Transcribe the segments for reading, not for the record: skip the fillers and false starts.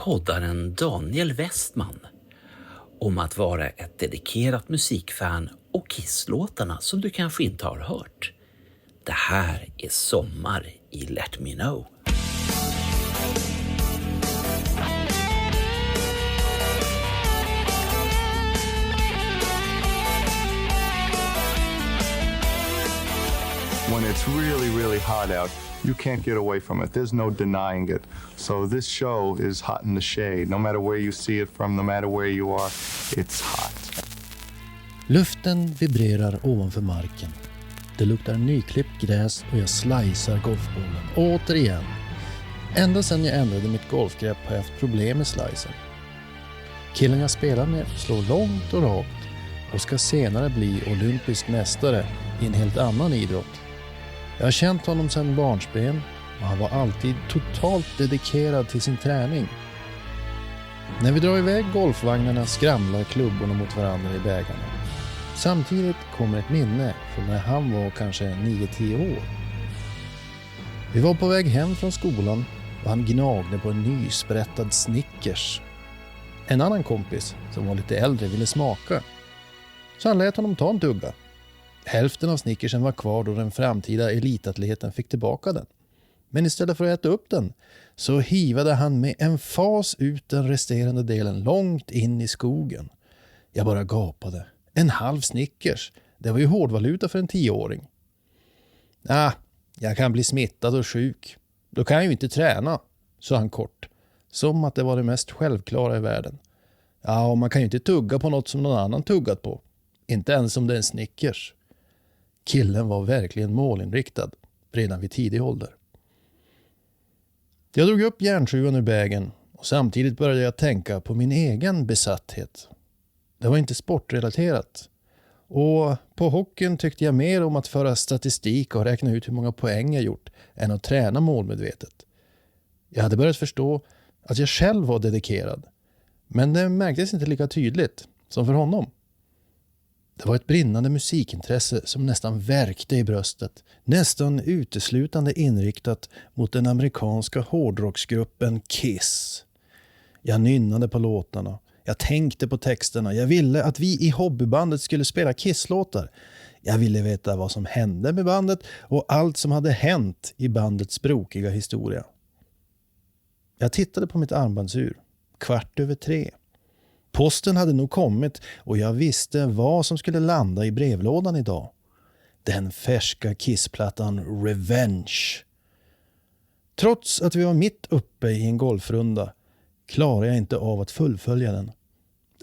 poddaren Daniel Westman om att vara ett dedikerat musikfan och Kiss-låtarna som du kanske inte har hört. Det här är Sommar i Let Me Know. When it's really, really hot out, you can't get away from it. There's no denying it. So this show is hot in the shade. No matter where you see it from, no matter where you are, it's hot. Luften vibrerar ovanför marken. Det luktar nyklippt gräs och jag slicear golfbollen. Återigen. Ända sedan jag ändrade mitt golfgrepp har jag haft problem med slicen. Killen jag spelar med slår långt och rakt och ska senare bli olympisk mästare i en helt annan idrott. Jag har känt honom sedan barnsben och han var alltid totalt dedikerad till sin träning. När vi drar iväg golfvagnarna skramlar klubborna mot varandra i bägarna. Samtidigt kommer ett minne från när han var kanske 9-10 år. Vi var på väg hem från skolan och han gnagde på en nysprättad Snickers. En annan kompis som var lite äldre ville smaka. Så han lät honom ta en tugga. Hälften av Snickersen var kvar då den framtida elitatleten fick tillbaka den. Men istället för att äta upp den så hivade han med en fas ut den resterande delen långt in i skogen. Jag bara gapade. En halv Snickers. Det var ju hårdvaluta för en 10-åring. Jag kan bli smittad och sjuk. Då kan jag ju inte träna, sa han kort. Som att det var det mest självklara i världen. Ja, och man kan ju inte tugga på något som någon annan tuggat på. Inte ens om det är en Snickers. Killen var verkligen målinriktad redan vid tidig ålder. Jag drog upp järnsjuan ur bägen och samtidigt började jag tänka på min egen besatthet. Det var inte sportrelaterat. Och på hockeyn tyckte jag mer om att föra statistik och räkna ut hur många poäng jag gjort än att träna målmedvetet. Jag hade börjat förstå att jag själv var dedikerad. Men det märktes inte lika tydligt som för honom. Det var ett brinnande musikintresse som nästan värkte i bröstet. Nästan uteslutande inriktat mot den amerikanska hårdrocksgruppen Kiss. Jag nynnade på låtarna. Jag tänkte på texterna. Jag ville att vi i hobbybandet skulle spela Kiss-låtar. Jag ville veta vad som hände med bandet och allt som hade hänt i bandets brokiga historia. Jag tittade på mitt armbandsur. 3:15. Posten hade nog kommit och jag visste vad som skulle landa i brevlådan idag. Den färska Kissplattan Revenge. Trots att vi var mitt uppe i en golfrunda klarade jag inte av att fullfölja den.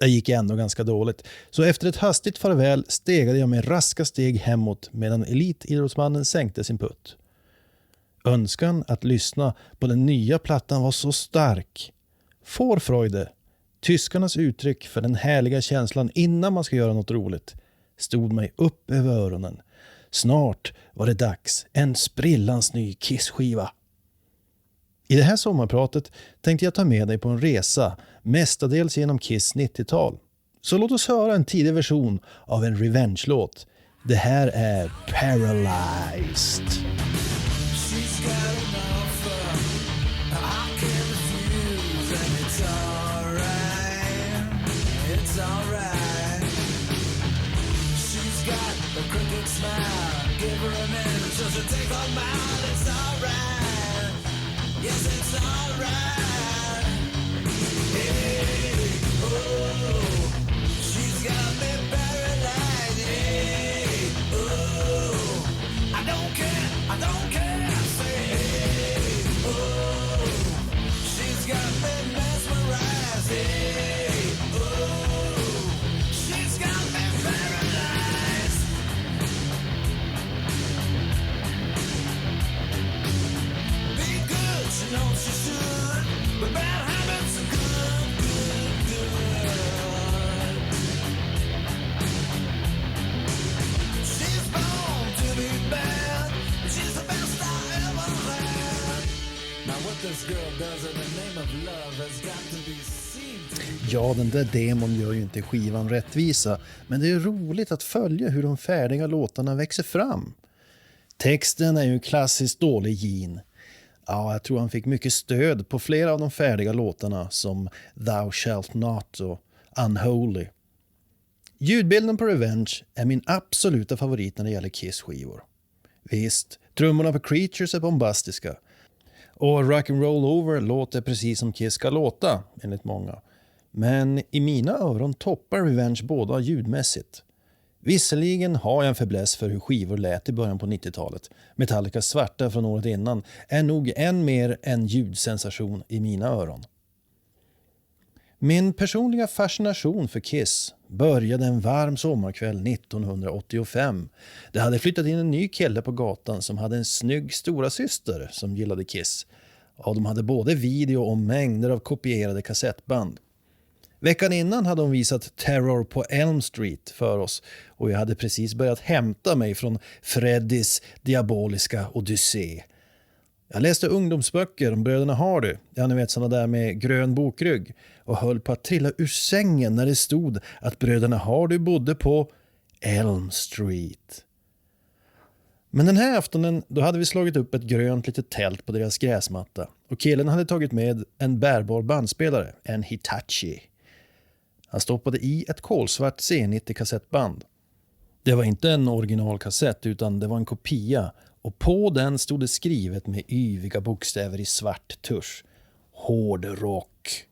Det gick ändå ganska dåligt, så efter ett hastigt farväl stegade jag med raska steg hemåt medan elitidrottsmannen sänkte sin putt. Önskan att lyssna på den nya plattan var så stark. Vorfreude, tyskarnas uttryck för den härliga känslan innan man ska göra något roligt, stod mig upp över öronen. Snart var det dags, en sprillans ny Kiss-skiva. I det här sommarpratet tänkte jag ta med dig på en resa, mestadels genom Kiss 90-tal. Så låt oss höra en tidig version av en Revenge-låt. Det här är Paralyzed. Yes, it's alright. Hey, oh, she's got me paralyzed. Hey, oh, I don't care. Say, hey, oh, she's got me mesmerized. Hey, oh, she's got me paralyzed. Be good, she knows she should, but bad habits are good. She's born to be bad, she's the best I ever had. Now what this girl does in the name of love has got to be seen. Ja, den där demon gör ju inte skivan rättvisa, men det är roligt att följa hur de färdiga låtarna växer fram. Texten är ju klassiskt dålig gin. Ja, jag tror han fick mycket stöd på flera av de färdiga låtarna som Thou Shalt Not och Unholy. Ljudbilden på Revenge är min absoluta favorit när det gäller Kiss-skivor. Visst, trummorna på Creatures är bombastiska. Och Rock'n'Roll Over låter precis som Kiss ska låta, enligt många. Men i mina öron toppar Revenge båda ljudmässigt. Visserligen har jag en fäbless för hur skivor lät i början på 90-talet. Metallicas Svarta från året innan är nog än mer en ljudsensation i mina öron. Min personliga fascination för Kiss började en varm sommarkväll 1985. Det hade flyttat in en ny kille på gatan som hade en snygg stora syster som gillade Kiss. Och de hade både video och mängder av kopierade kassettband. Veckan innan hade de visat Terror på Elm Street för oss och jag hade precis börjat hämta mig från Freddys diaboliska odyssé. Jag läste ungdomsböcker om bröderna Hardy, ja ni vet sådana där med grön bokrygg, och höll på att trilla ur sängen när det stod att bröderna Hardy bodde på Elm Street. Men den här aftonen då hade vi slagit upp ett grönt litet tält på deras gräsmatta och killen hade tagit med en bärbar bandspelare, en Hitachi. Han stoppade i ett kolsvart C90 kassettband. Det var inte en originalkassett utan det var en kopia och på den stod det skrivet med yviga bokstäver i svart tusch. Hård rock.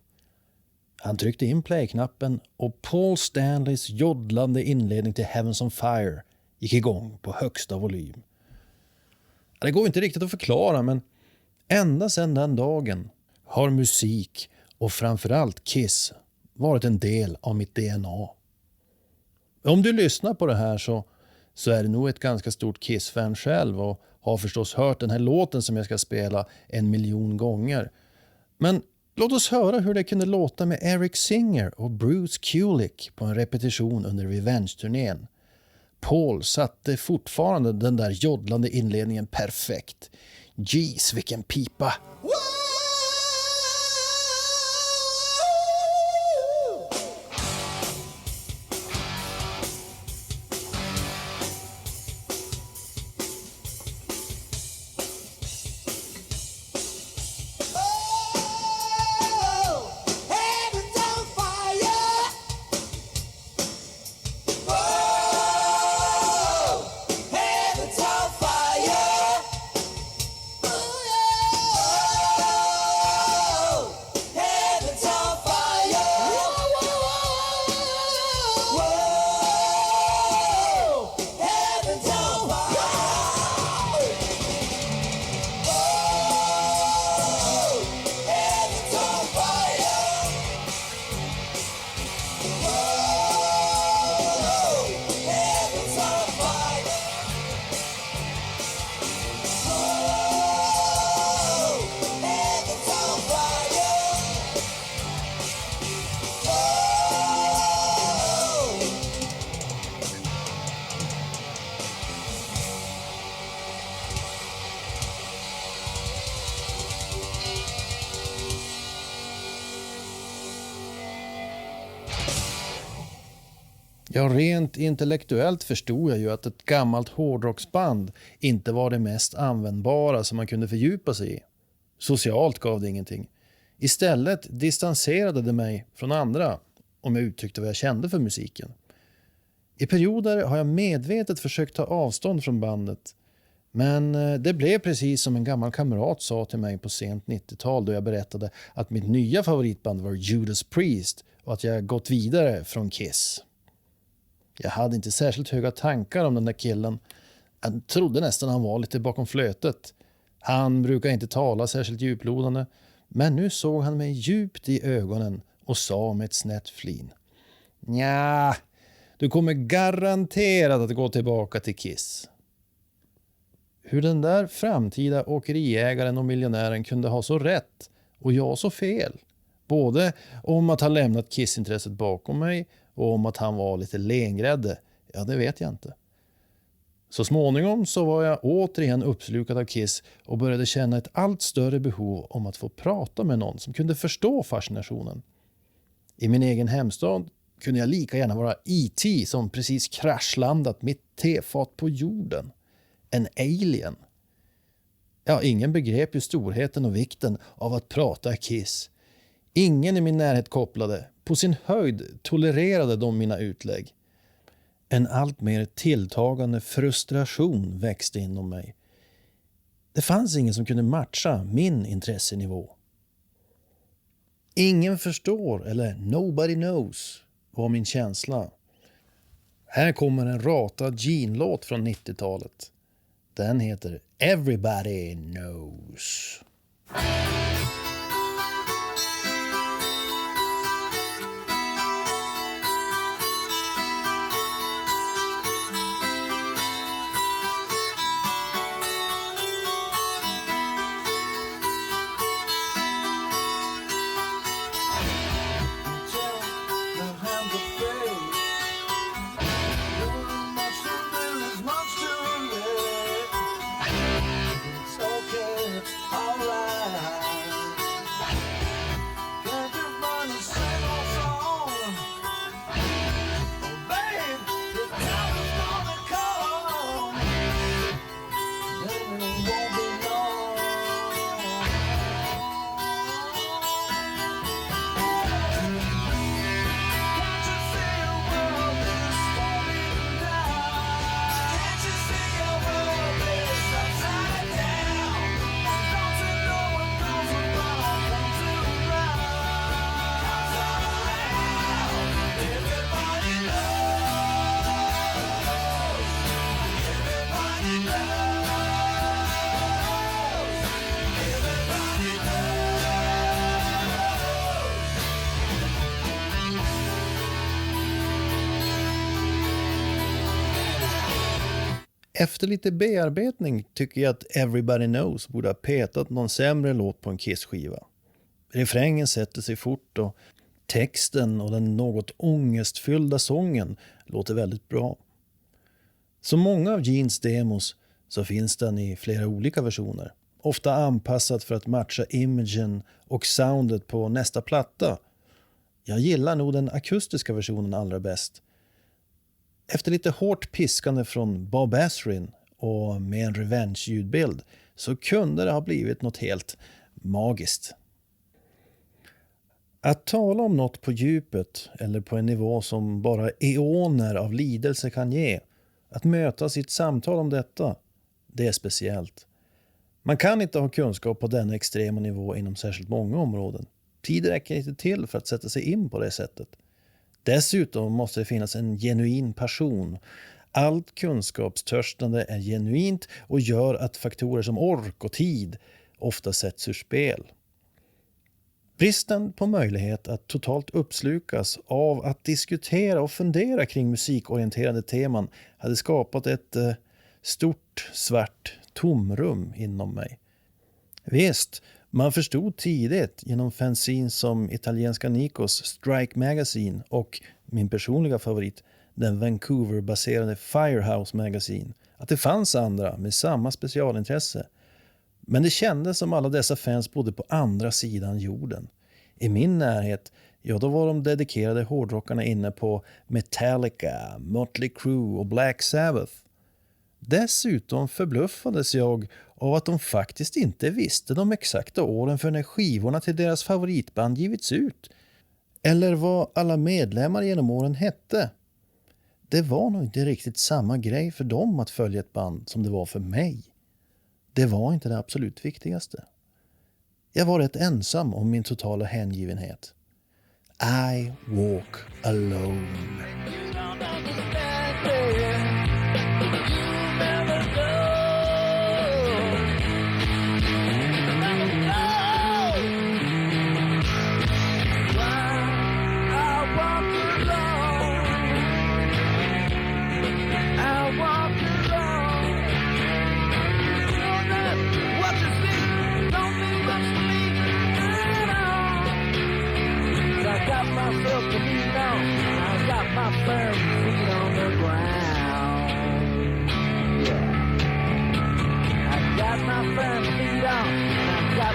Han tryckte in play-knappen och Paul Stanleys joddlande inledning till Heavens on Fire gick igång på högsta volym. Det går inte riktigt att förklara men ända sedan den dagen har musik och framförallt Kiss varit en del av mitt DNA. Om du lyssnar på det här så är det nog ett ganska stort Kiss-fan själv och har förstås hört den här låten som jag ska spela 1 miljon gånger. Men låt oss höra hur det kunde låta med Eric Singer och Bruce Kulick på en repetition under Revenge-turnén. Paul satte fortfarande den där joddlande inledningen perfekt. Jeez, vilken pipa! Ja, rent intellektuellt förstod jag ju att ett gammalt hårdrocksband inte var det mest användbara som man kunde fördjupa sig i. Socialt gav det ingenting. Istället distanserade det mig från andra, om jag uttryckte vad jag kände för musiken. I perioder har jag medvetet försökt ta avstånd från bandet. Men det blev precis som en gammal kamrat sa till mig på sent 90-tal då jag berättade att mitt nya favoritband var Judas Priest och att jag gått vidare från Kiss. Jag hade inte särskilt höga tankar om den där killen. Jag trodde nästan han var lite bakom flötet. Han brukar inte tala särskilt djuplodande. Men nu såg han mig djupt i ögonen och sa med ett snett flin: "Nja, du kommer garanterat att gå tillbaka till Kiss." Hur den där framtida åkeriägaren och miljonären kunde ha så rätt och jag så fel. Både om att ha lämnat Kiss-intresset bakom mig och om att han var lite lengrädde, ja det vet jag inte. Så småningom så var jag återigen uppslukad av Kiss och började känna ett allt större behov om att få prata med någon som kunde förstå fascinationen. I min egen hemstad kunde jag lika gärna vara E.T. som precis kraschlandat mitt tefat på jorden. En alien. Ja, ingen begrep ju storheten och vikten av att prata Kiss. Ingen i min närhet kopplade. På sin höjd tolererade de mina utlägg. En allt mer tilltagande frustration växte inom mig. Det fanns ingen som kunde matcha min intressenivå. Ingen förstår, eller nobody knows, var min känsla. Här kommer en ratad Gene-låt från 90-talet. Den heter Everybody Knows. Efter lite bearbetning tycker jag att Everybody Knows borde ha petat någon sämre låt på en Kiss-skiva. Refrängen sätter sig fort och texten och den något ångestfyllda sången låter väldigt bra. Som många av Genes demos så finns den i flera olika versioner. Ofta anpassat för att matcha imagen och soundet på nästa platta. Jag gillar nog den akustiska versionen allra bäst. Efter lite hårt piskande från Bob Ezrin och med en revenge-ljudbild så kunde det ha blivit något helt magiskt. Att tala om något på djupet eller på en nivå som bara eoner av lidelse kan ge, att mötas i ett samtal om detta, det är speciellt. Man kan inte ha kunskap på denna extrema nivå inom särskilt många områden. Tid räcker inte till för att sätta sig in på det sättet. Dessutom måste det finnas en genuin passion. Allt kunskapstörstande är genuint och gör att faktorer som ork och tid ofta sätts ur spel. Bristen på möjlighet att totalt uppslukas av att diskutera och fundera kring musikorienterade teman hade skapat ett stort svart tomrum inom mig. Visst, man förstod tidigt genom fanzines som italienska Nikos Strike Magazine och min personliga favorit, den Vancouver-baserade Firehouse Magazine, att det fanns andra med samma specialintresse. Men det kändes som alla dessa fans bodde på andra sidan jorden. I min närhet, ja då var de dedikerade hårdrockarna inne på Metallica, Motley Crue och Black Sabbath. Dessutom förbluffades jag av att de faktiskt inte visste de exakta åren för när skivorna till deras favoritband givits ut. Eller vad alla medlemmar genom åren hette. Det var nog inte riktigt samma grej för dem att följa ett band som det var för mig. Det var inte det absolut viktigaste. Jag var rätt ensam om min totala hängivenhet. I walk alone.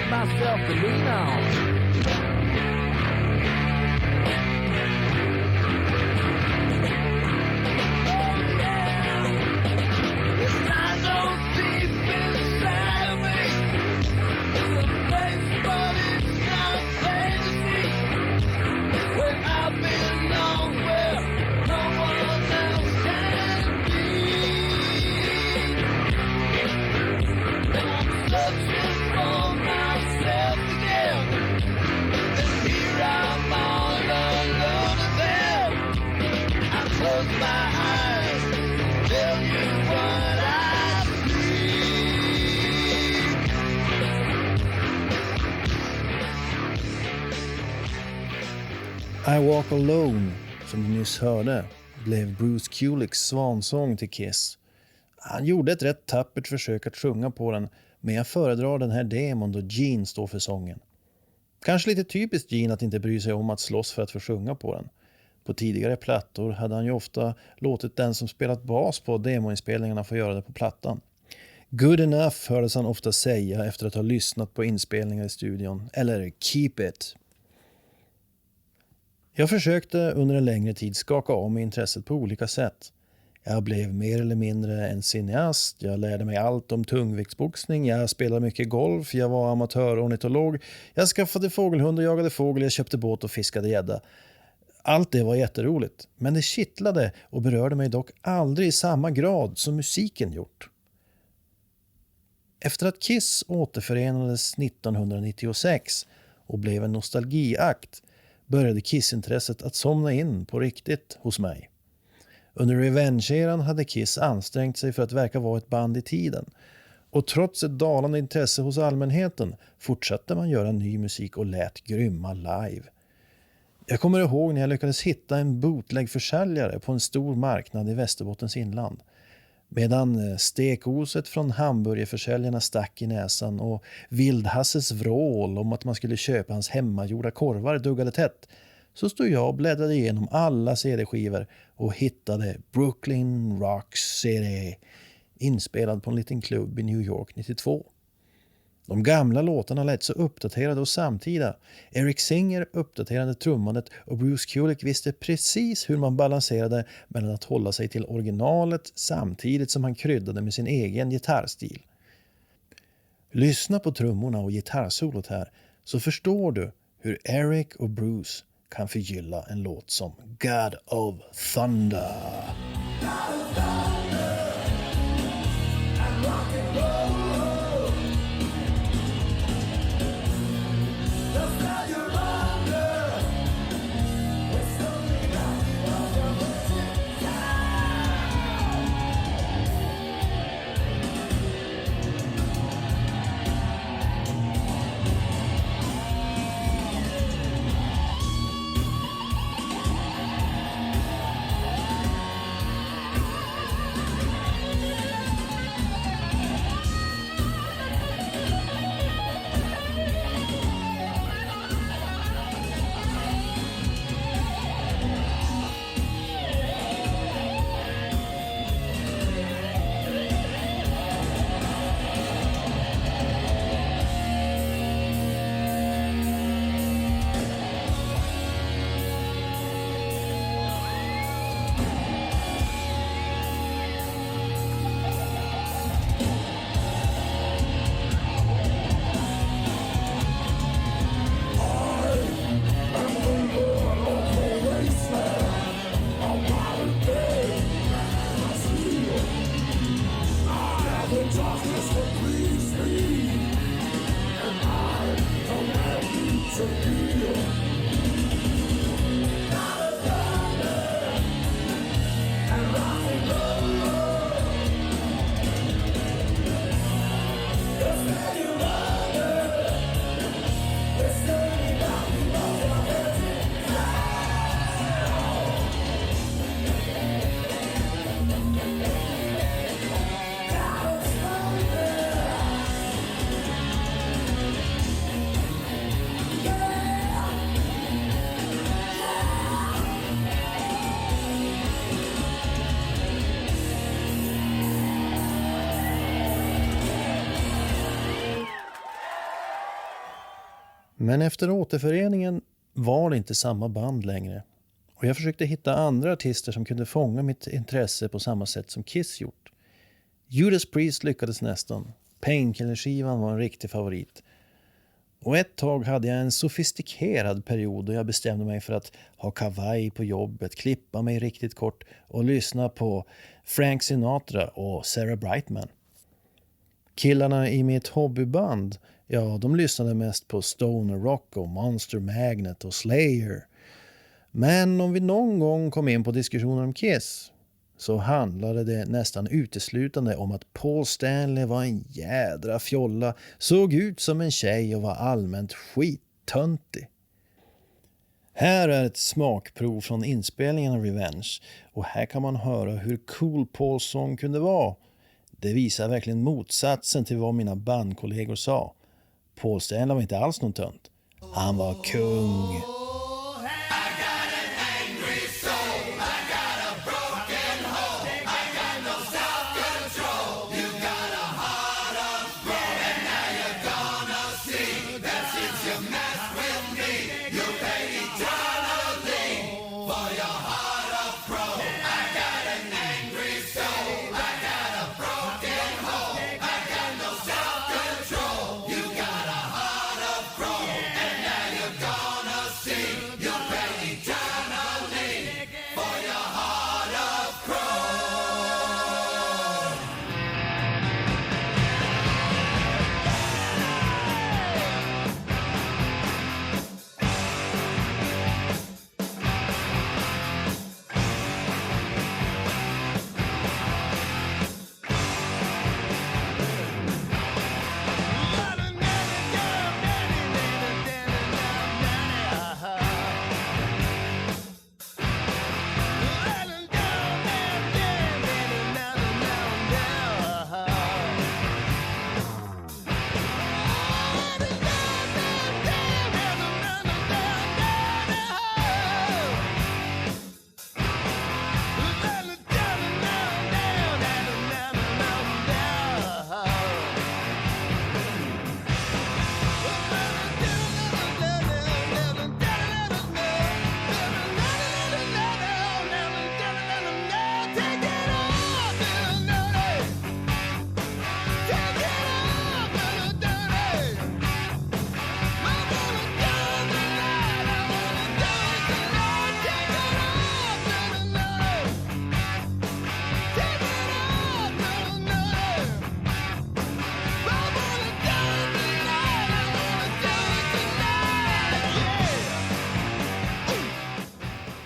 Myself to lean on. It's not so deep inside of me. I Walk Alone, som du nyss hörde, blev Bruce Kulicks svansång till Kiss. Han gjorde ett rätt tappert försök att sjunga på den, men jag föredrar den här demon då Gene står för sången. Kanske lite typiskt Gene att inte bry sig om att slåss för att få sjunga på den. På tidigare plattor hade han ju ofta låtit den som spelat bas på demoinspelningarna få göra det på plattan. Good enough hördes han ofta säga efter att ha lyssnat på inspelningar i studion, eller keep it. Jag försökte under en längre tid skaka om intresset på olika sätt. Jag blev mer eller mindre en cineast, jag lärde mig allt om tungviktsboxning, jag spelade mycket golf, jag var amatörornitolog, jag skaffade fågelhund och jagade fågel, jag köpte båt och fiskade gädda. Allt det var jätteroligt, men det kittlade och berörde mig dock aldrig i samma grad som musiken gjort. Efter att Kiss återförenades 1996 och blev en nostalgiakt började Kiss-intresset att somna in på riktigt hos mig. Under Revenge-eran hade Kiss ansträngt sig för att verka vara ett band i tiden. Och trots ett dalande intresse hos allmänheten fortsatte man göra ny musik och lät grymma live. Jag kommer ihåg när jag lyckades hitta en bootleg-försäljare på en stor marknad i Västerbottens inland. Medan stekoset från hamburgerförsäljarna stack i näsan och Vildhasses vrål om att man skulle köpa hans hemmagjorda korvar duggade tätt, så stod jag och bläddrade igenom alla CD-skivor och hittade Brooklyn Rock City, inspelad på en liten klubb i New York 92. De gamla låtarna lät så uppdaterade och samtida. Eric Singer uppdaterade trummandet och Bruce Kulick visste precis hur man balanserade mellan att hålla sig till originalet samtidigt som han kryddade med sin egen gitarrstil. Lyssna på trummorna och gitarrsolot här så förstår du hur Eric och Bruce kan förgylla en låt som God of Thunder. Men efter återföreningen var det inte samma band längre. Och jag försökte hitta andra artister som kunde fånga mitt intresse på samma sätt som Kiss gjort. Judas Priest lyckades nästan. Painkiller-skivan var en riktig favorit. Och ett tag hade jag en sofistikerad period då jag bestämde mig för att ha kavaj på jobbet, klippa mig riktigt kort och lyssna på Frank Sinatra och Sarah Brightman. Killarna i mitt hobbyband, ja, de lyssnade mest på Stoner Rock och Monster Magnet och Slayer. Men om vi någon gång kom in på diskussioner om Kiss så handlade det nästan uteslutande om att Paul Stanley var en jädra fjolla, såg ut som en tjej och var allmänt skittöntig. Här är ett smakprov från inspelningen av Revenge, och här kan man höra hur cool Pauls sång kunde vara. Det visar verkligen motsatsen till vad mina bandkollegor sa. Paul Stanley var inte alls någon tönt. Han var kung.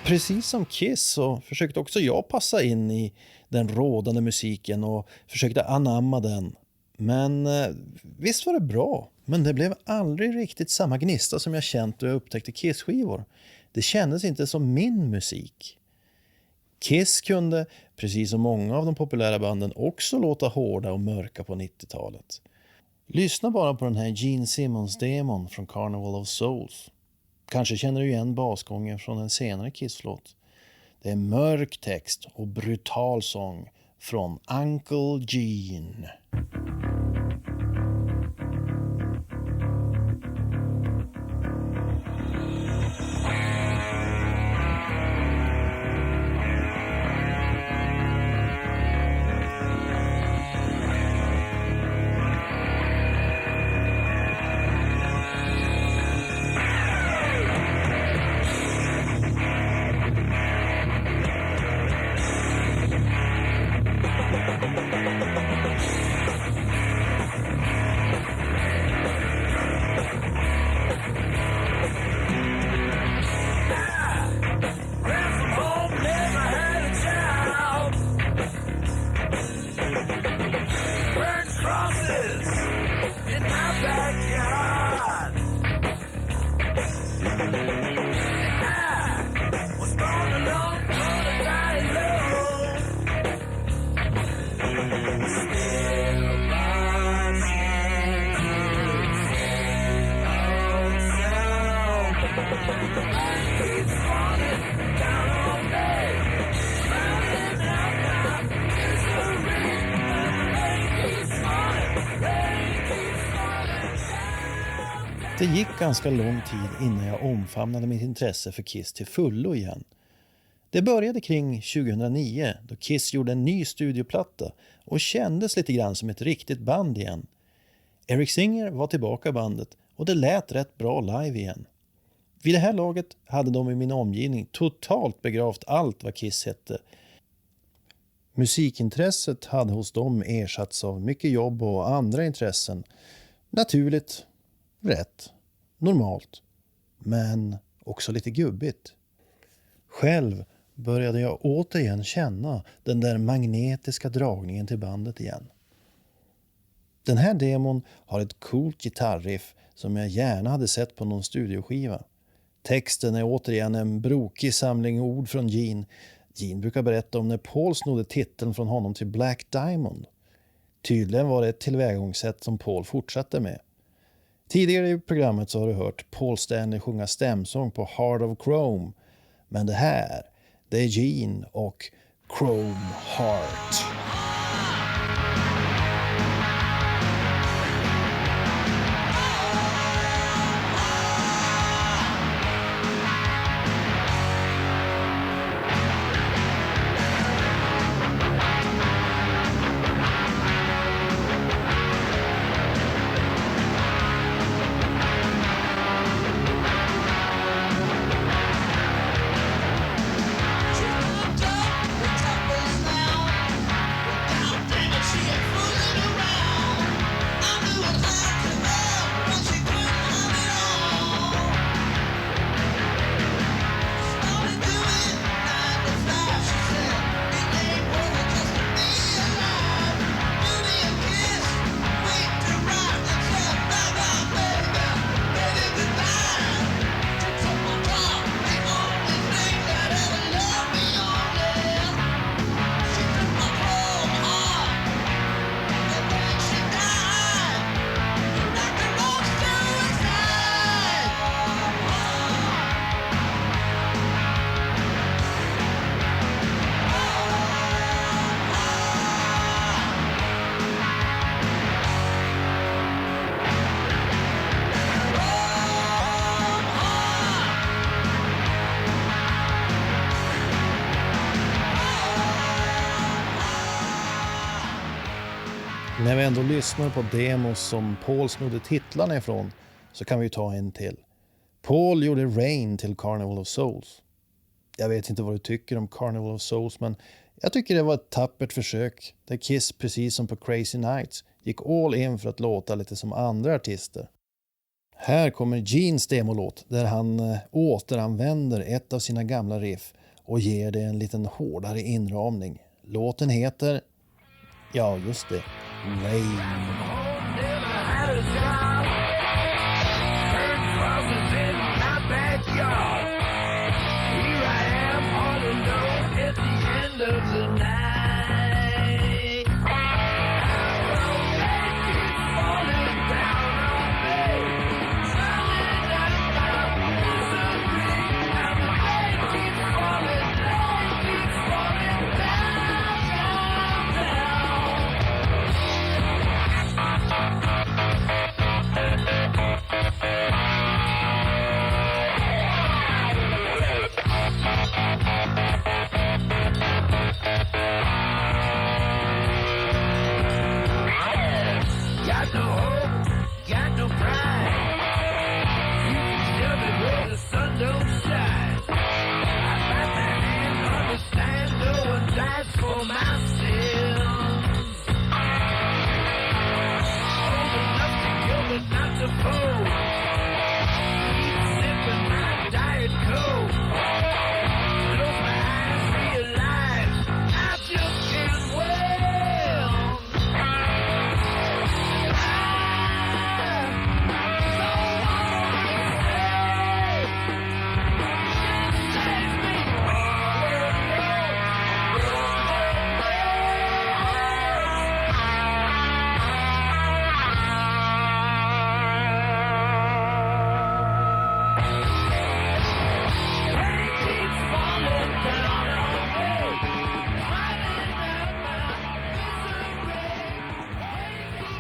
Precis som Kiss så försökte också jag passa in i den rådande musiken och försökte anamma den. Men visst var det bra, men det blev aldrig riktigt samma gnista som jag känt då jag upptäckte Kiss-skivor. Det kändes inte som min musik. Kiss kunde, precis som många av de populära banden, också låta hårda och mörka på 90-talet. Lyssna bara på den här Gene Simmons-demon från Carnival of Souls. Kanske känner du igen basgången från en senare Kiss-låt. Det är mörk text och brutal sång från Uncle Gene. Det gick ganska lång tid innan jag omfamnade mitt intresse för Kiss till fullo igen. Det började kring 2009 då Kiss gjorde en ny studioplatta och kändes lite grann som ett riktigt band igen. Eric Singer var tillbaka i bandet och det lät rätt bra live igen. Vid det här laget hade de i min omgivning totalt begravt allt vad Kiss hette. Musikintresset hade hos dem ersatts av mycket jobb och andra intressen. Naturligt, rätt, normalt, men också lite gubbigt. Själv började jag återigen känna den där magnetiska dragningen till bandet igen. Den här demon har ett coolt gitarriff som jag gärna hade sett på någon studioskiva. Texten är återigen en brokig samling ord från Gene. Gene brukar berätta om när Paul snodde titeln från honom till Black Diamond. Tydligen var det ett tillvägagångssätt som Paul fortsatte med. Tidigare i programmet så har du hört Paul Stanley sjunga stämsång på Heart of Chrome. Men det här, det är Gene och Chrome Heart. När vi ändå lyssnar på demos som Paul snodde titlarna ifrån så kan vi ta en till. Paul gjorde Rain till Carnival of Souls. Jag vet inte vad du tycker om Carnival of Souls, men jag tycker det var ett tappert försök där Kiss, precis som på Crazy Nights, gick all in för att låta lite som andra artister. Här kommer Genes demolåt där han återanvänder ett av sina gamla riff och ger det en liten hårdare inramning. Låten heter, ja just det, Rain.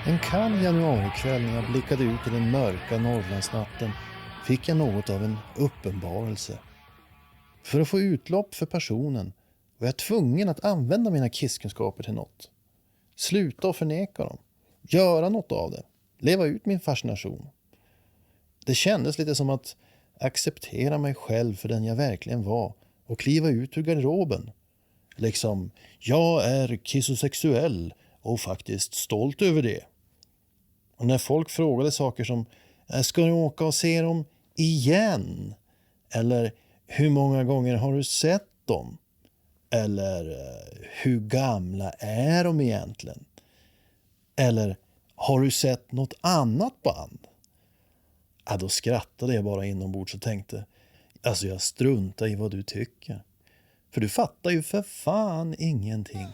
En kall januarikväll när jag blickade ut i den mörka Norrlandsnatten fick jag något av en uppenbarelse. För att få utlopp för passionen var jag tvungen att använda mina kisskunskaper till något. Sluta och förneka dem. Göra något av det. Leva ut min fascination. Det kändes lite som att acceptera mig själv för den jag verkligen var och kliva ut ur garderoben. Liksom, jag är kissosexuell och faktiskt stolt över det. Och när folk frågade saker som, ska du åka och se dem igen? Eller, hur många gånger har du sett dem? Eller, hur gamla är de egentligen? Eller, har du sett något annat band? Då skrattade jag bara inombords och tänkte, Alltså jag struntar i vad du tycker. För du fattar ju för fan ingenting.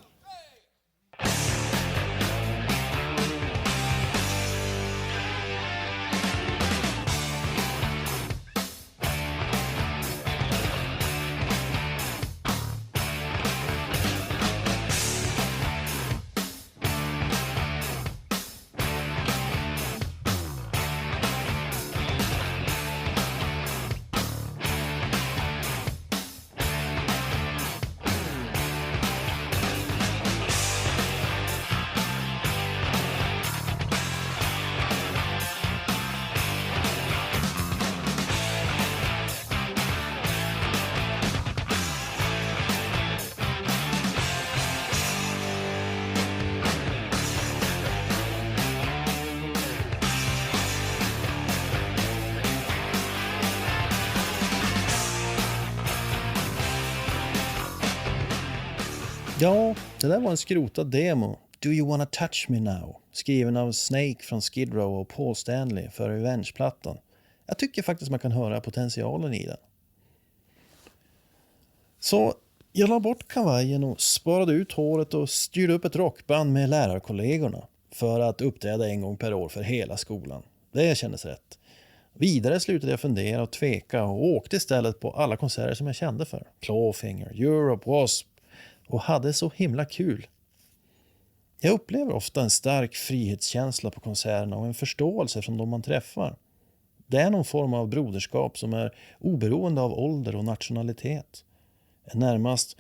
Ja, det där var en skrotad demo. Do You Wanna Touch Me Now? Skriven av Snake från Skid Row och Paul Stanley för Revenge-plattan. Jag tycker faktiskt man kan höra potentialen i den. Så jag la bort kavajen och sparade ut håret och styrde upp ett rockband med lärarkollegorna för att uppträda en gång per år för hela skolan. Det kändes rätt. Vidare slutade jag fundera och tveka och åkte istället på alla konserter som jag kände för. Clawfinger, Europe, Wasp och hade så himla kul. Jag upplever ofta en stark frihetskänsla på konserterna och en förståelse från de man träffar. Det är någon form av broderskap som är oberoende av ålder och nationalitet. Närmast,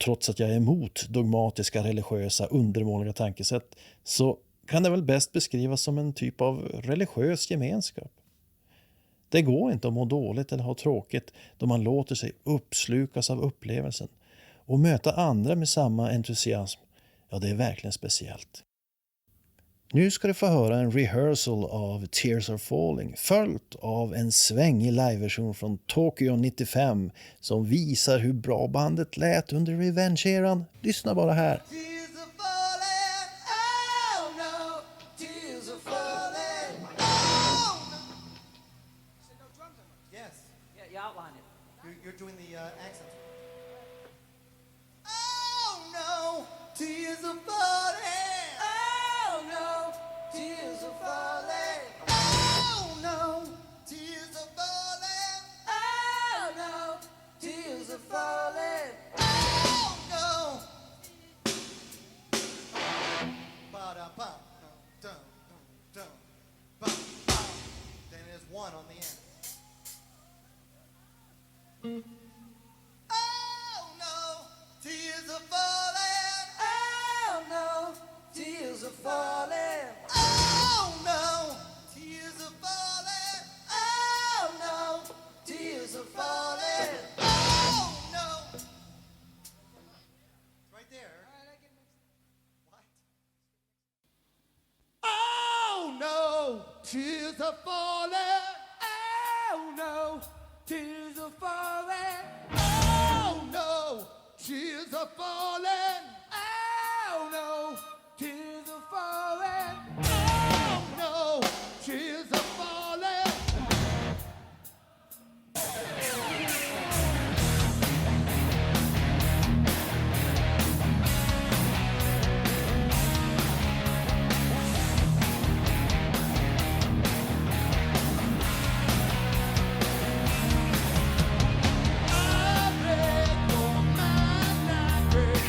trots att jag är emot dogmatiska, religiösa, undermåliga tankesätt, så kan det väl bäst beskrivas som en typ av religiös gemenskap. Det går inte att må dåligt eller ha tråkigt då man låter sig uppslukas av upplevelsen. Och möta andra med samma entusiasm, ja det är verkligen speciellt. Nu ska du få höra en rehearsal av Tears Are Falling följt av en svängig liveversion från Tokyo 95 som visar hur bra bandet lät under Revenge-eran. Lyssna bara här. Tears are falling, oh no. Tears are falling, oh no. Said no drums on it. Yes. Yeah, you outline it. You're doing the accent. Oh no, tears are falling. Oh no, tears are falling. Oh no, tears are falling. Oh no, tears are falling. Oh no. Ba-da-bum, dum, dum, bum, bum. Then there's one on the end. Oh no, tears are falling. Oh no, tears are falling. Oh no, tears are falling. Oh no, tears are falling. Oh no. It's right there. What? Oh no, tears are falling. Oh no, tears are falling. Oh no, tears are falling. Oh no, tears are falling. Oh no, tears are falling. I read your mind like rain.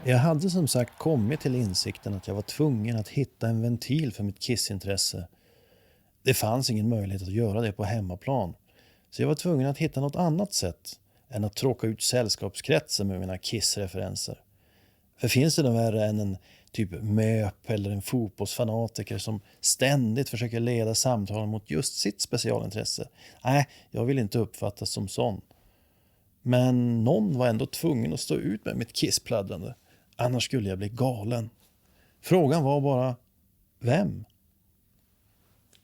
Jag hade som sagt kommit till insikten att jag var tvungen att hitta en ventil för mitt kissintresse. Det fanns ingen möjlighet att göra det på hemmaplan. Så jag var tvungen att hitta något annat sätt än att tråka ut sällskapskretsen med mina kissreferenser. För finns det något värre än en typ MÖP eller en fotbollsfanatiker som ständigt försöker leda samtalen mot just sitt specialintresse? Nej, jag vill inte uppfattas som sån. Men någon var ändå tvungen att stå ut med mitt kisspladdrande. Annars skulle jag bli galen. Frågan var bara, vem?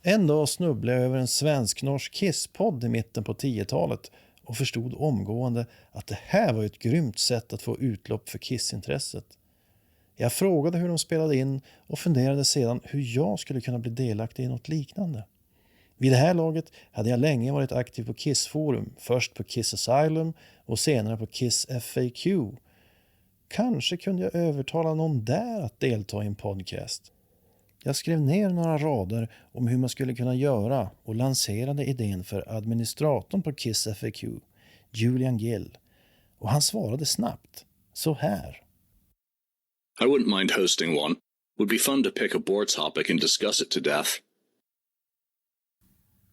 En dag snubblade jag över en svensk-norsk kisspodd i mitten på 10-talet och förstod omgående att det här var ett grymt sätt att få utlopp för kissintresset. Jag frågade hur de spelade in och funderade sedan hur jag skulle kunna bli delaktig i något liknande. Vid det här laget hade jag länge varit aktiv på Kissforum, först på Kiss Asylum och senare på Kiss FAQ. Kanske kunde jag övertala någon där att delta i en podcast. Jag skrev ner några rader om hur man skulle kunna göra och lanserade idén för administratorn på Kiss FAQ, Julian Gill. Och han svarade snabbt, så här. I wouldn't mind hosting one. Would be fun to pick a board topic and discuss it to death.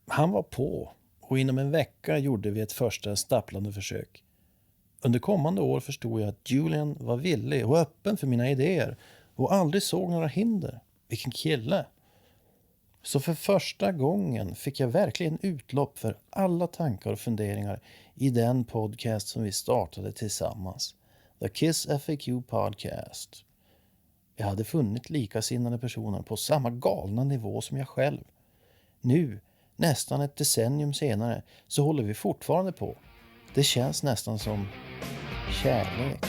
Han var på och inom en vecka gjorde vi ett första stapplande försök. Under kommande år förstod jag att Julian var villig och öppen för mina idéer och aldrig såg några hinder. Vilken kille! Så för första gången fick jag verkligen utlopp för alla tankar och funderingar i den podcast som vi startade tillsammans. The Kiss FAQ Podcast. Jag hade funnit likasinnade personer på samma galna nivå som jag själv. Nu, nästan ett decennium senare, så håller vi fortfarande på. Det känns nästan som kärlek.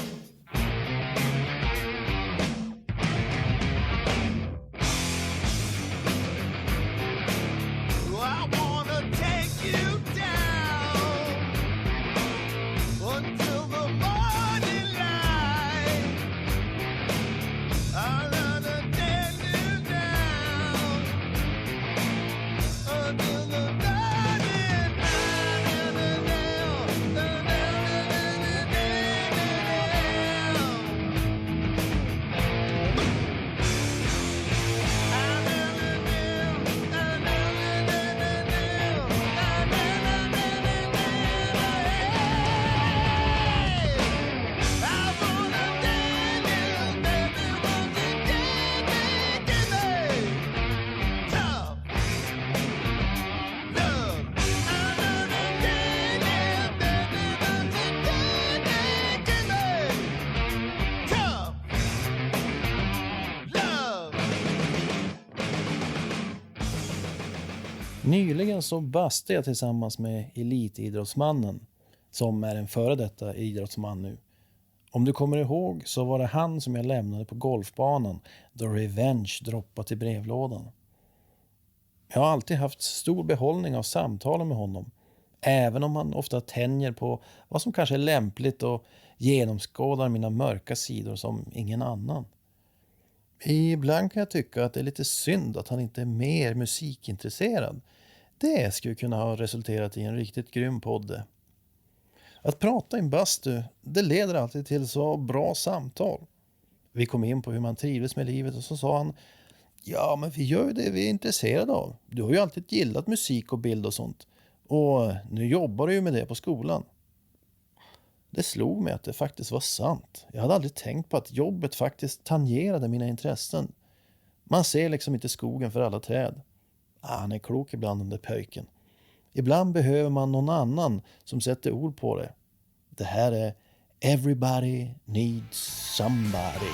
Nyligen så bastade jag tillsammans med elitidrottsmannen, som är en före detta idrottsman nu. Om du kommer ihåg så var det han som jag lämnade på golfbanan då Revenge droppade i brevlådan. Jag har alltid haft stor behållning av samtalen med honom, även om han ofta tänjer på vad som kanske är lämpligt och genomskådar mina mörka sidor som ingen annan. Ibland kan jag tycka att det är lite synd att han inte är mer musikintresserad. Det skulle kunna ha resulterat i en riktigt grym podd. Att prata i en bastu, det leder alltid till så bra samtal. Vi kom in på hur man trivdes med livet och så sa han: ja, men vi gör ju det vi är intresserade av. Du har ju alltid gillat musik och bild och sånt. Och nu jobbar du ju med det på skolan. Det slog mig att det faktiskt var sant. Jag hade aldrig tänkt på att jobbet faktiskt tangerade mina intressen. Man ser liksom inte skogen för alla träd. Han är klok ibland, den där pöjken. Ibland behöver man någon annan som sätter ord på det. Det här är Everybody Needs Somebody.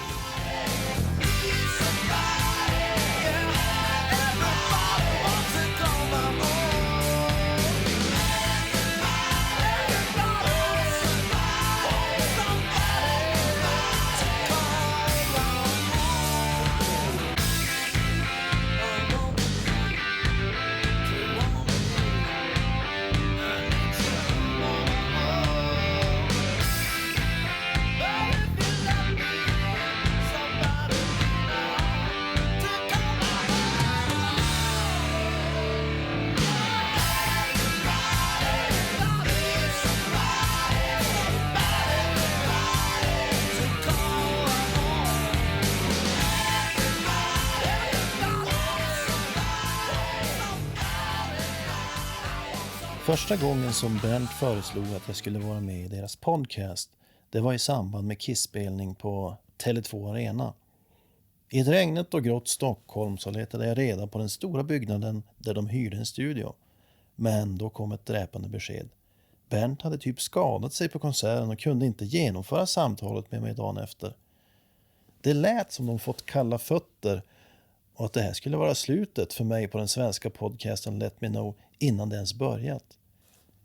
Första gången som Bernt föreslog att jag skulle vara med i deras podcast, det var i samband med Kiss-spelning på Tele2 Arena. I ett regnigt och grått Stockholm så letade jag reda på den stora byggnaden där de hyrde en studio. Men då kom ett dräpande besked. Bernt hade typ skadat sig på konserten och kunde inte genomföra samtalet med mig dagen efter. Det lät som de fått kalla fötter och att det här skulle vara slutet för mig på den svenska podcasten Let Me Know innan det ens börjat.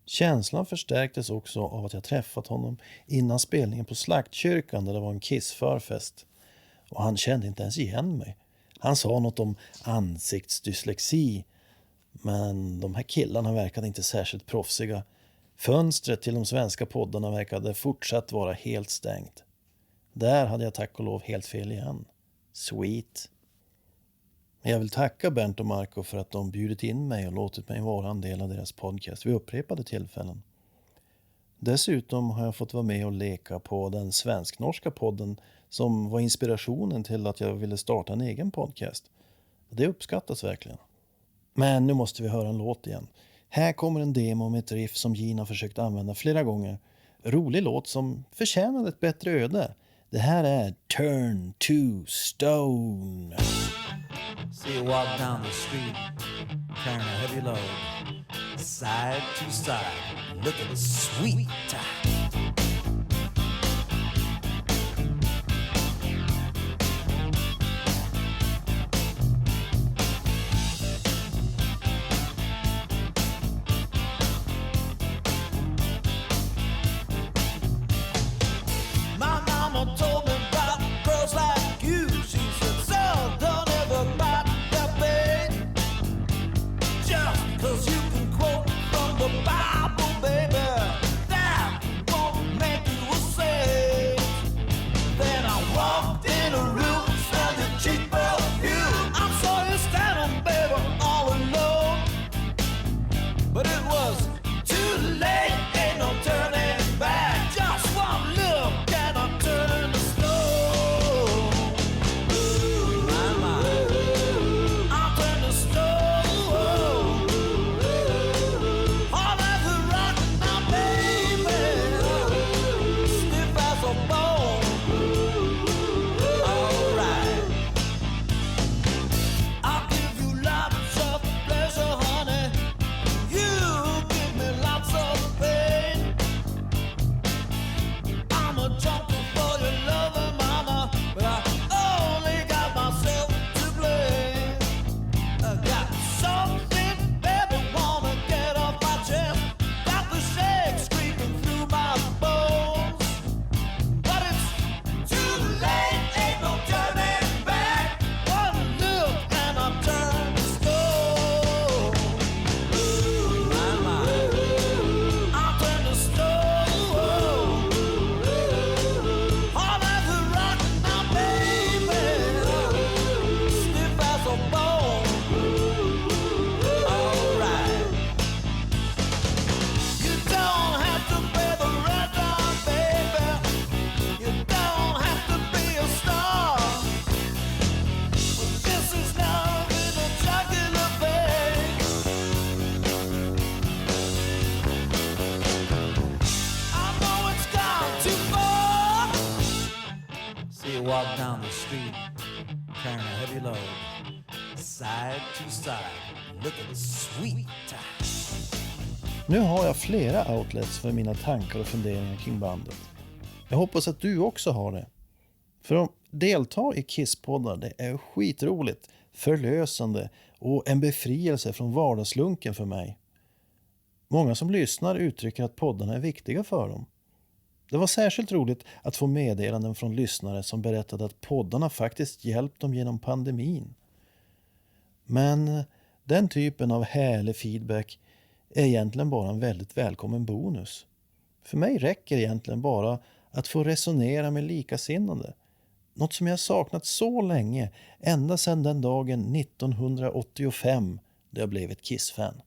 Känslan förstärktes också av att jag träffat honom innan spelningen på Slaktkyrkan där det var en Kiss-förfest. Och han kände inte ens igen mig. Han sa något om ansiktsdyslexi. Men de här killarna verkade inte särskilt proffsiga. Fönstret till de svenska poddarna verkade fortsatt vara helt stängt. Där hade jag tack och lov helt fel igen. Sweet. Men jag vill tacka Bernt och Marco för att de bjudit in mig och låtit mig vara en del av deras podcast vid upprepade tillfällen. Dessutom har jag fått vara med och leka på den svensk-norska podden som var inspirationen till att jag ville starta en egen podcast. Det uppskattas verkligen. Men nu måste vi höra en låt igen. Här kommer en demo med ett riff som Gina försökt använda flera gånger. Rolig låt som förtjänade ett bättre öde. Det här är Turn to Stone. See you walk down the street, carrying a heavy load, side to side, looking sweet. My mama told me about girls like you. She said, "Son, don't ever bite the bait. Just 'cause you can quote from the Bible, baby, that won't make you a saint." Then I walked in a room, smelled the cheap perfume. I saw you standing, baby, all alone. But it was too late, ain't no turning back. Just one look and I turned to stone. My, my. I turned to stone. Hard as a rock now, baby. Stiff as a bone. Alright. I'll give you lots of pleasure, honey. You give me lots of pain. I'm a junkie for your loving, mama, but I only got myself to blame. I got something, baby, wanna get off my chest. Got the shake screaming through my bones, but it's too late, ain't no turning back. One look and I'm turned to stone. My, my. I'm turned to stone. Hard as a rock now, baby. Stiff as a bone. Alright. You don't have to pay the rent on, baby. You don't have to be a star. But this is now in a jugular vein. I know it's gone too far. See you walk down the street, carrying a heavy load, side to side, looking sweet. Nu har jag flera outlets för mina tankar och funderingar kring bandet. Jag hoppas att du också har det. För att delta i Kiss-poddar, det är skitroligt, förlösande och en befrielse från vardagslunken för mig. Många som lyssnar uttrycker att poddarna är viktiga för dem. Det var särskilt roligt att få meddelanden från lyssnare som berättade att poddarna faktiskt hjälpt dem genom pandemin. Men den typen av härlig feedback är egentligen bara en väldigt välkommen bonus. För mig räcker egentligen bara att få resonera med likasinnande. Något som jag saknat så länge, ända sedan den dagen 1985 då jag blev ett Kiss-fan.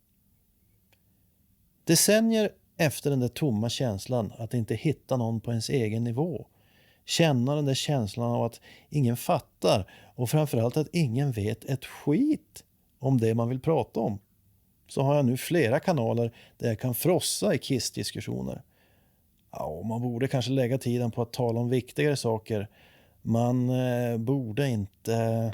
Decennier efter den där tomma känslan att inte hitta någon på ens egen nivå. Känna den där känslan av att ingen fattar och framförallt att ingen vet ett skit om det man vill prata om. så har jag nu flera kanaler där jag kan frossa i Kiss-diskussioner. Ja, man borde kanske lägga tiden på att tala om viktigare saker. Man borde inte...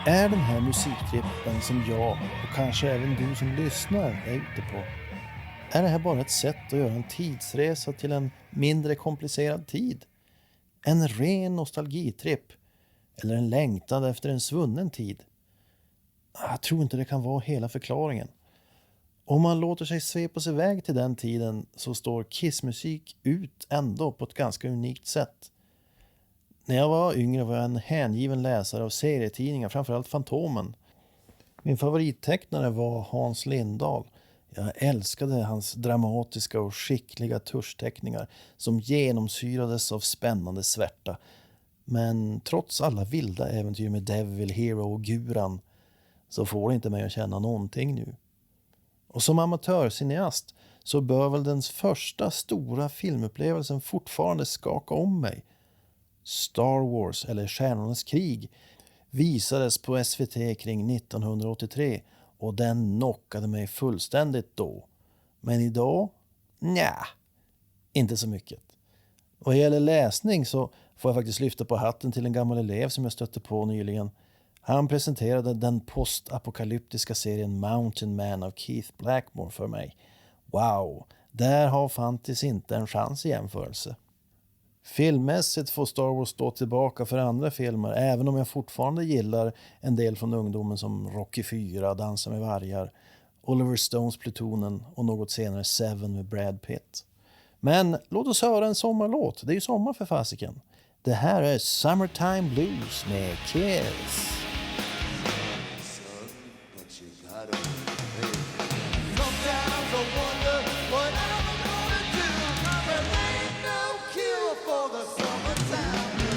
Är den här musiktrippen som jag och kanske även du som lyssnar är ute på, är det här bara ett sätt att göra en tidsresa till en mindre komplicerad tid? En ren nostalgitripp? Eller en längtan efter en svunnen tid? Jag tror inte det kan vara hela förklaringen. Om man låter sig svepas iväg till den tiden så står Kiss-musik ut ändå på ett ganska unikt sätt. När jag var yngre var jag en hängiven läsare av serietidningar, framförallt Fantomen. Min favorittecknare var Hans Lindahl. Jag älskade hans dramatiska och skickliga tuschteckningar som genomsyrades av spännande svärta. Men trots alla vilda äventyr med Devil, Hero och Guran så får det inte mig att känna någonting nu. Och som amatörcineast så bör väl den första stora filmupplevelsen fortfarande skaka om mig. Star Wars eller Stjärnornas krig visades på SVT kring 1983 och den knockade mig fullständigt då. Men idag? Nja, inte så mycket. Vad gäller läsning så får jag faktiskt lyfta på hatten till en gammal elev som jag stötte på nyligen. Han presenterade den postapokalyptiska serien Mountain Man av Keith Blackmore för mig. Wow, där har Fantis inte en chans i jämförelse. Filmmässigt får Star Wars stå tillbaka för andra filmer, även om jag fortfarande gillar en del från ungdomen som Rocky 4, Dansa med vargar, Oliver Stones Plutonen och något senare Seven med Brad Pitt. Men låt oss höra en sommarlåt, det är ju sommar för fasiken. Det här är Summertime Blues med Kiss. Sometimes I wonder what I'm gonna do. There ain't no cure for the summertime blues.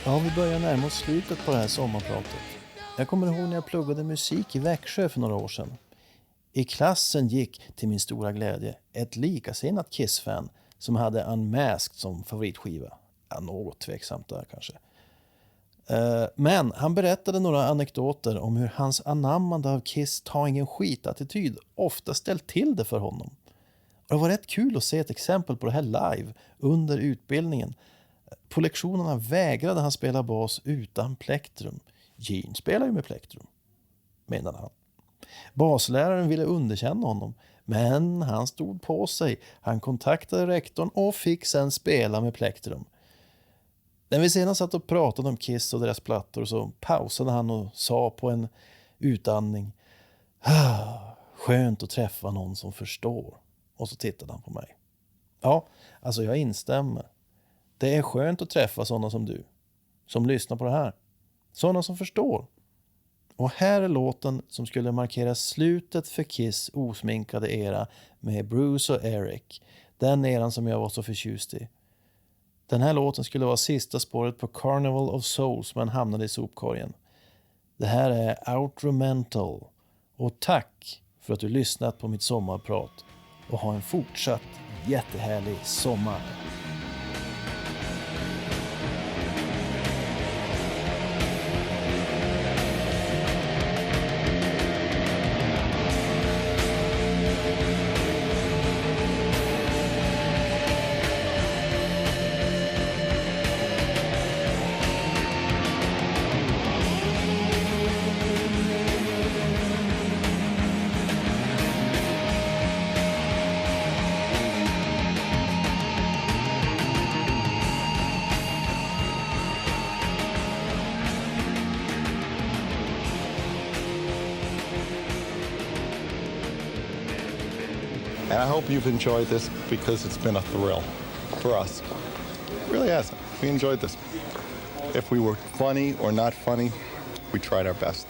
Ja, vi börjar närma oss slutet på det här sommarpratet. Jag kommer ihåg när jag pluggade musik i Växjö för några år sedan. I klassen gick, till min stora glädje, ett likasinnat Kiss-fan som hade Unmasked som favoritskiva. Ja, något tveksamt där kanske. Men han berättade några anekdoter om hur hans anammande av Kiss ta ingen skit-attityd ofta ställt till det för honom. Och det var rätt kul att se ett exempel på det här live under utbildningen. På lektionerna vägrade han spela bas utan plektrum. Gene spelar ju med plektrum, menade han. Basläraren ville underkänna honom, men han stod på sig. Han kontaktade rektorn och fick sen spela med plektrum. När vi sedan satt och pratade om Kiss och deras plattor så pausade han och sa på en utandning: skönt att träffa någon som förstår. Och så tittade han på mig. Ja, alltså jag instämmer. Det är skönt att träffa sådana som du, som lyssnar på det här. Sådana som förstår. Och här är låten som skulle markera slutet för Kiss osminkade era med Bruce och Eric. Den eran som jag var så förtjust i. Den här låten skulle vara sista spåret på Carnival of Souls, men hamnade i sopkorgen. Det här är Outromental. Och tack för att du lyssnat på mitt sommarprat. Och ha en fortsatt jättehärlig sommar. And I hope you've enjoyed this because it's been a thrill for us. It really has. We enjoyed this. If we were funny or not funny, we tried our best.